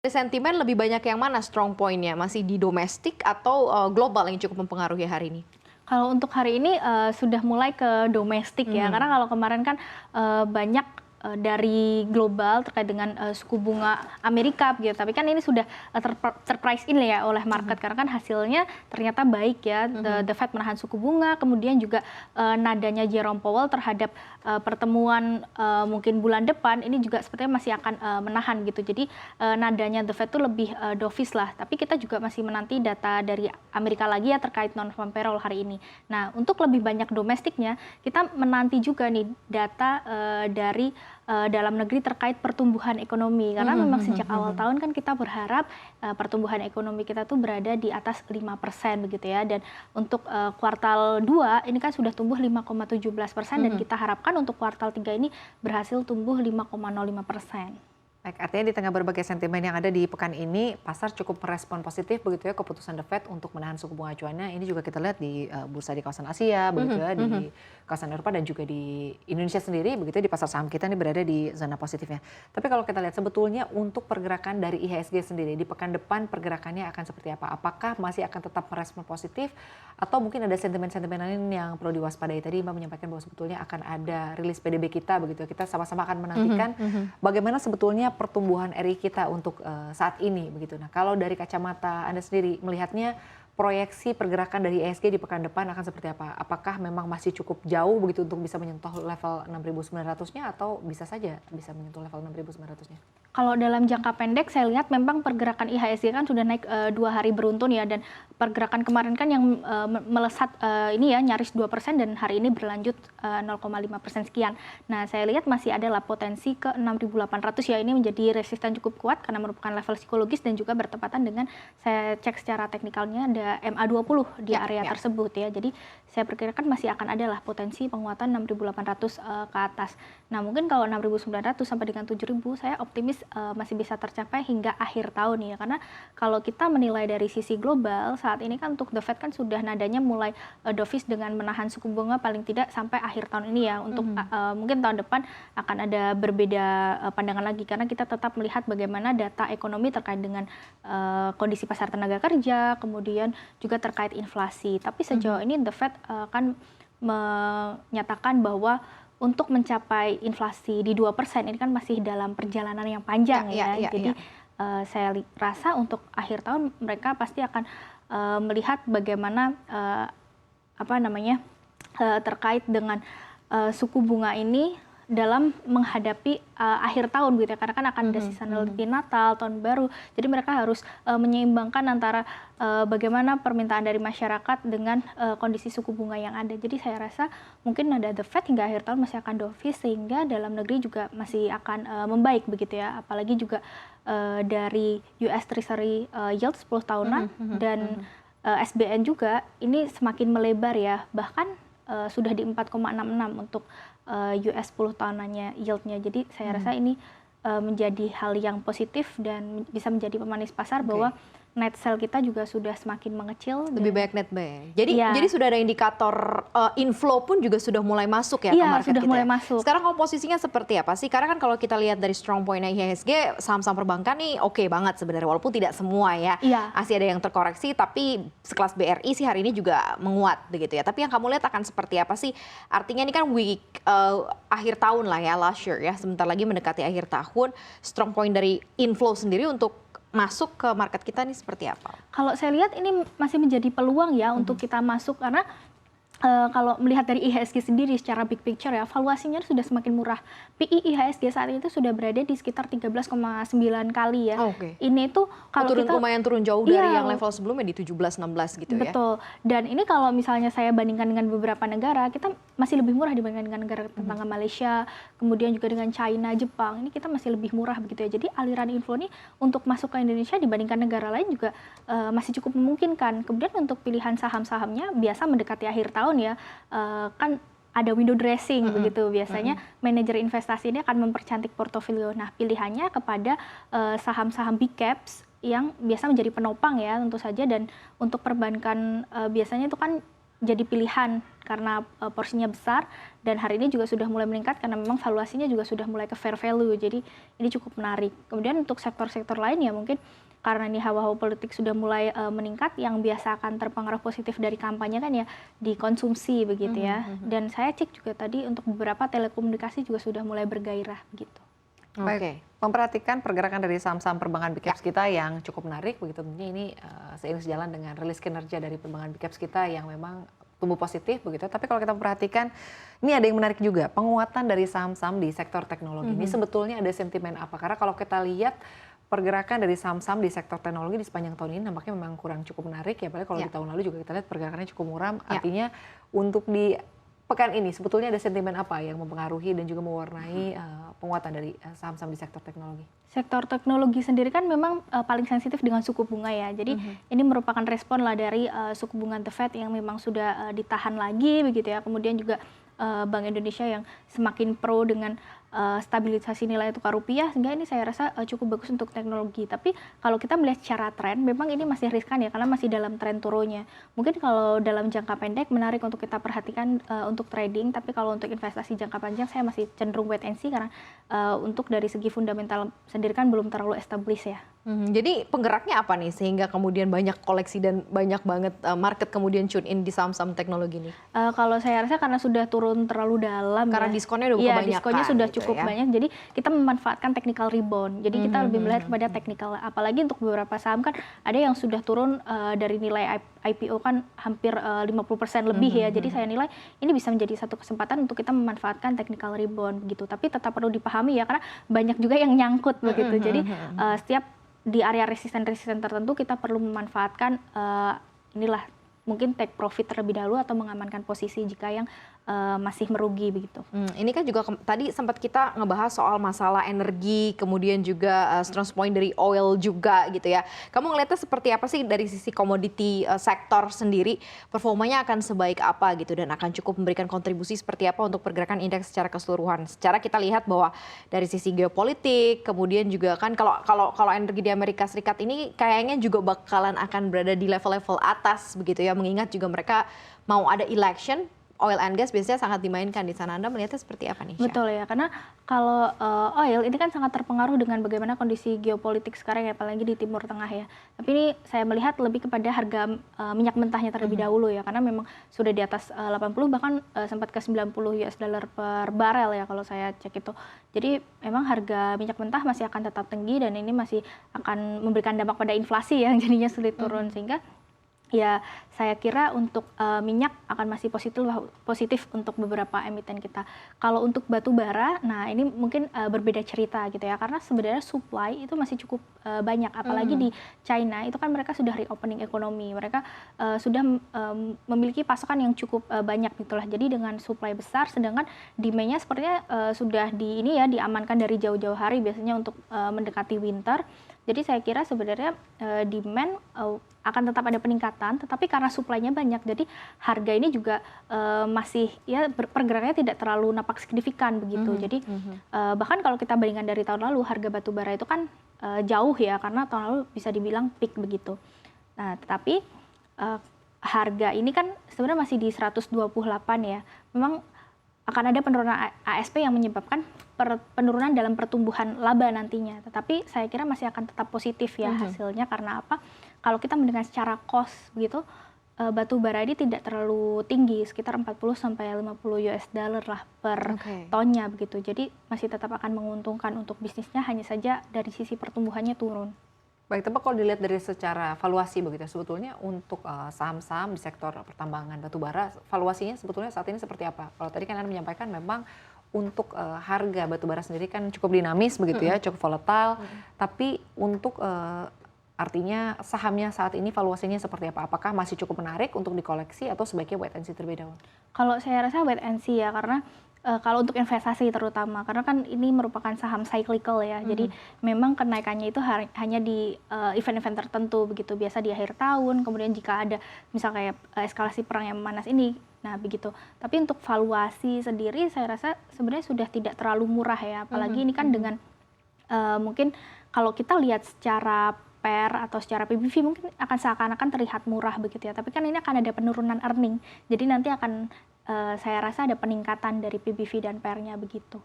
Sentimen lebih banyak yang mana strong point-nya? Masih di domestik atau global yang cukup mempengaruhi hari ini? Kalau untuk hari ini sudah mulai ke domestik ya, karena kalau kemarin kan banyak dari global terkait dengan suku bunga Amerika gitu, tapi kan ini sudah terprice in ya oleh market karena kan hasilnya ternyata baik ya, the Fed menahan suku bunga, kemudian juga nadanya Jerome Powell terhadap pertemuan mungkin bulan depan ini juga sepertinya masih akan menahan gitu, jadi nadanya the Fed itu lebih dovish lah, tapi kita juga masih menanti data dari Amerika lagi ya terkait non-farm payroll hari ini. Nah, untuk lebih banyak domestiknya, kita menanti juga nih data dari dalam negeri terkait pertumbuhan ekonomi. Karena memang sejak awal tahun kan kita berharap pertumbuhan ekonomi kita tuh berada di atas 5% begitu ya. Dan untuk kuartal 2 ini kan sudah tumbuh 5,17% dan kita harapkan untuk kuartal 3 ini berhasil tumbuh 5,05%. Baik, artinya di tengah berbagai sentimen yang ada di pekan ini, pasar cukup merespon positif begitu ya keputusan The Fed untuk menahan suku bunga acuannya. Ini juga kita lihat di bursa di kawasan Asia begitu ya, di kawasan Eropa dan juga di Indonesia sendiri begitu ya, di pasar saham kita ini berada di zona positifnya. Tapi kalau kita lihat sebetulnya untuk pergerakan dari IHSG sendiri di pekan depan pergerakannya akan seperti apa? Apakah masih akan tetap merespon positif atau mungkin ada sentimen-sentimen lain yang perlu diwaspadai? Tadi Mbak menyampaikan bahwa sebetulnya akan ada rilis PDB kita begitu ya. Kita sama-sama akan menantikan bagaimana sebetulnya pertumbuhan RI kita untuk saat ini begitu. Nah, kalau dari kacamata Anda sendiri melihatnya proyeksi pergerakan dari IHSG di pekan depan akan seperti apa? Apakah memang masih cukup jauh begitu untuk bisa menyentuh level 6.900-nya atau bisa saja bisa menyentuh level 6.900-nya? Kalau dalam jangka pendek saya lihat memang pergerakan IHSG kan sudah naik 2 hari beruntun ya, dan pergerakan kemarin kan yang melesat ini ya nyaris 2% dan hari ini berlanjut 0,5% sekian. Nah, saya lihat masih adalah potensi ke 6.800 ya, ini menjadi resisten cukup kuat karena merupakan level psikologis dan juga bertepatan dengan saya cek secara teknikalnya ada MA20 di area tersebut ya. Jadi saya perkirakan masih akan adalah potensi penguatan 6.800 ke atas. Nah, mungkin kalau 6.900 sampai dengan 7.000 saya optimis masih bisa tercapai hingga akhir tahun ya, karena kalau kita menilai dari sisi global saat ini kan untuk The Fed kan sudah nadanya mulai dovish dengan menahan suku bunga paling tidak sampai akhir tahun ini ya. Untuk mungkin tahun depan akan ada berbeda pandangan lagi karena kita tetap melihat bagaimana data ekonomi terkait dengan kondisi pasar tenaga kerja, kemudian juga terkait inflasi. Tapi sejauh ini The Fed kan menyatakan bahwa untuk mencapai inflasi di 2% ini kan masih dalam perjalanan yang panjang Jadi saya rasa untuk akhir tahun mereka pasti akan melihat bagaimana terkait dengan suku bunga ini dalam menghadapi akhir tahun gitu ya, karena kan akan ada seasonality Natal, tahun baru. Jadi mereka harus menyeimbangkan antara bagaimana permintaan dari masyarakat dengan kondisi suku bunga yang ada. Jadi saya rasa mungkin ada The Fed hingga akhir tahun masih akan dovish, sehingga dalam negeri juga masih akan membaik begitu ya. Apalagi juga dari US Treasury yield 10 tahunan dan SBN juga ini semakin melebar ya. Bahkan sudah di 4,66 untuk US 10 tahunannya yieldnya. Jadi saya rasa ini menjadi hal yang positif dan bisa menjadi pemanis pasar bahwa net sell kita juga sudah semakin mengecil. Lebih banyak net buy. Jadi sudah ada indikator inflow pun juga sudah mulai masuk ya ke market sudah kita. Mulai masuk. Sekarang komposisinya seperti apa sih? Karena kan kalau kita lihat dari strong point-nya IHSG, saham-saham perbankan nih oke banget sebenarnya, walaupun tidak semua ya. Masih ada yang terkoreksi, tapi sekelas BRI sih hari ini juga menguat begitu ya. Tapi yang kamu lihat akan seperti apa sih? Artinya ini kan akhir tahun lah ya, last year ya. Sebentar lagi mendekati akhir tahun, strong point dari inflow sendiri untuk masuk ke market kita nih seperti apa? Kalau saya lihat ini masih menjadi peluang ya untuk kita masuk, karena kalau melihat dari IHSG sendiri secara big picture ya, valuasinya sudah semakin murah. PI IHSG saat itu sudah berada di sekitar 13,9 kali ya. Ini tuh kalau kita lumayan turun jauh dari yang level sebelumnya di 17-16 gitu ya. Betul. Dan ini kalau misalnya saya bandingkan dengan beberapa negara, kita masih lebih murah dibandingkan dengan negara tetangga Malaysia, kemudian juga dengan China, Jepang. Ini kita masih lebih murah begitu ya. Jadi aliran inflow ini untuk masuk ke Indonesia dibandingkan negara lain juga masih cukup memungkinkan. Kemudian untuk pilihan saham-sahamnya biasa mendekati akhir tahun ya, kan ada window dressing begitu biasanya. Manajer investasi ini akan mempercantik portofolio. Nah, pilihannya kepada saham-saham big caps yang biasa menjadi penopang ya tentu saja. Dan untuk perbankan biasanya itu kan jadi pilihan karena porsinya besar, dan hari ini juga sudah mulai meningkat karena memang valuasinya juga sudah mulai ke fair value, jadi ini cukup menarik. Kemudian untuk sektor-sektor lain ya mungkin karena ini hawa-hawa politik sudah mulai meningkat, yang biasa akan terpengaruh positif dari kampanye kan ya di konsumsi begitu ya. Dan saya cek juga tadi untuk beberapa telekomunikasi juga sudah mulai bergairah begitu. Baik, memperhatikan pergerakan dari saham-saham perbankan big caps kita yang cukup menarik, begitu tentunya ini seiring sejalan dengan rilis kinerja dari perbankan big caps kita yang memang tumbuh positif begitu. Tapi kalau kita perhatikan, ini ada yang menarik juga, penguatan dari saham-saham di sektor teknologi. Ini sebetulnya ada sentimen apa? Karena kalau kita lihat pergerakan dari saham-saham di sektor teknologi di sepanjang tahun ini nampaknya memang kurang cukup menarik ya. Apalagi kalau di tahun lalu juga kita lihat pergerakannya cukup muram. Artinya untuk di pekan ini sebetulnya ada sentimen apa yang mempengaruhi dan juga mewarnai penguatan dari saham-saham di sektor teknologi? Sektor teknologi sendiri kan memang paling sensitif dengan suku bunga ya. Jadi ini merupakan respon lah dari suku bunga The Fed yang memang sudah ditahan lagi begitu ya. Kemudian juga Bank Indonesia yang semakin pro dengan stabilisasi nilai tukar rupiah, sehingga ini saya rasa cukup bagus untuk teknologi. Tapi kalau kita melihat secara tren, memang ini masih riskan ya, karena masih dalam tren turunnya. Mungkin kalau dalam jangka pendek menarik untuk kita perhatikan untuk trading, tapi kalau untuk investasi jangka panjang saya masih cenderung wait and see, karena untuk dari segi fundamental sendiri kan belum terlalu established ya. Jadi penggeraknya apa nih sehingga kemudian banyak koleksi dan banyak banget market kemudian tune in di saham-saham teknologi ini? Kalau saya rasa karena sudah turun terlalu dalam karena ya. diskonnya udah kebanyakan. Diskonnya sudah gitu cukup ya. banyak. Jadi kita memanfaatkan technical rebound. Jadi kita lebih melihat kepada technical. Apalagi untuk beberapa saham kan ada yang sudah turun dari nilai IPO kan hampir 50% lebih ya. Jadi saya nilai ini bisa menjadi satu kesempatan untuk kita memanfaatkan technical rebound begitu. Tapi tetap perlu dipahami ya, karena banyak juga yang nyangkut begitu. Jadi setiap di area resisten-resisten tertentu kita perlu memanfaatkan inilah mungkin take profit terlebih dahulu atau mengamankan posisi jika yang masih merugi begitu. Ini kan juga tadi sempat kita ngebahas soal masalah energi, kemudian juga strong point dari oil juga gitu ya. Kamu ngeliatnya seperti apa sih dari sisi komoditi sektor sendiri, performanya akan sebaik apa gitu dan akan cukup memberikan kontribusi seperti apa untuk pergerakan indeks secara keseluruhan? Secara kita lihat bahwa dari sisi geopolitik, kemudian juga kan kalau energi di Amerika Serikat ini kayaknya juga bakalan akan berada di level-level atas begitu ya, mengingat juga mereka mau ada election. Oil and gas biasanya sangat dimainkan di sana. Anda melihatnya seperti apa nih, Syah? Betul ya, karena kalau oil ini kan sangat terpengaruh dengan bagaimana kondisi geopolitik sekarang ya, apalagi di Timur Tengah ya. Tapi ini saya melihat lebih kepada harga minyak mentahnya terlebih dahulu ya, karena memang sudah di atas 80 bahkan sempat ke 90 US dollar per barel ya kalau saya cek itu. Jadi memang harga minyak mentah masih akan tetap tinggi dan ini masih akan memberikan dampak pada inflasi yang jadinya sulit turun, sehingga ya saya kira untuk minyak akan masih positif untuk beberapa emiten kita. Kalau untuk batu bara, nah ini mungkin berbeda cerita gitu ya, karena sebenarnya supply itu masih cukup banyak, apalagi di China itu kan mereka sudah reopening ekonomi, mereka sudah memiliki pasokan yang cukup banyak gitulah. Jadi dengan supply besar, sedangkan demand-nya sepertinya sudah diamankan dari jauh-jauh hari biasanya untuk mendekati winter. Jadi saya kira sebenarnya demand akan tetap ada peningkatan, tetapi karena supply-nya banyak, jadi harga ini juga masih ya pergerakannya tidak terlalu nampak signifikan begitu. Jadi bahkan kalau kita bandingkan dari tahun lalu, harga batu bara itu kan jauh ya, karena tahun lalu bisa dibilang peak begitu. Nah, tetapi harga ini kan sebenarnya masih di 128 ya. Memang akan ada penurunan ASP yang menyebabkan penurunan dalam pertumbuhan laba nantinya. Tetapi saya kira masih akan tetap positif ya hasilnya, karena apa? Kalau kita mendengar secara cost begitu, batu bara ini tidak terlalu tinggi, sekitar 40-50 US dollar lah per tonnya begitu. Jadi masih tetap akan menguntungkan untuk bisnisnya, hanya saja dari sisi pertumbuhannya turun. Baik, tapi kalau dilihat dari secara valuasi begitu, sebetulnya untuk saham-saham di sektor pertambangan batubara, valuasinya sebetulnya saat ini seperti apa? Kalau tadi kan Anda menyampaikan memang untuk harga batubara sendiri kan cukup dinamis begitu ya, cukup volatile, tapi untuk artinya sahamnya saat ini valuasinya seperti apa? Apakah masih cukup menarik untuk dikoleksi atau sebaiknya wait and see terlebih dahulu? Kalau saya rasa wait and see ya, karena kalau untuk investasi terutama, karena kan ini merupakan saham cyclical ya, jadi memang kenaikannya itu hanya di event-event tertentu begitu, biasa di akhir tahun, kemudian jika ada misal kayak eskalasi perang yang memanas ini, nah begitu. Tapi untuk valuasi sendiri saya rasa sebenarnya sudah tidak terlalu murah ya, apalagi ini kan dengan mungkin kalau kita lihat secara PER atau secara PBV mungkin akan seakan-akan terlihat murah begitu ya. Tapi kan ini akan ada penurunan earning. Jadi nanti akan saya rasa ada peningkatan dari PBV dan PER-nya begitu.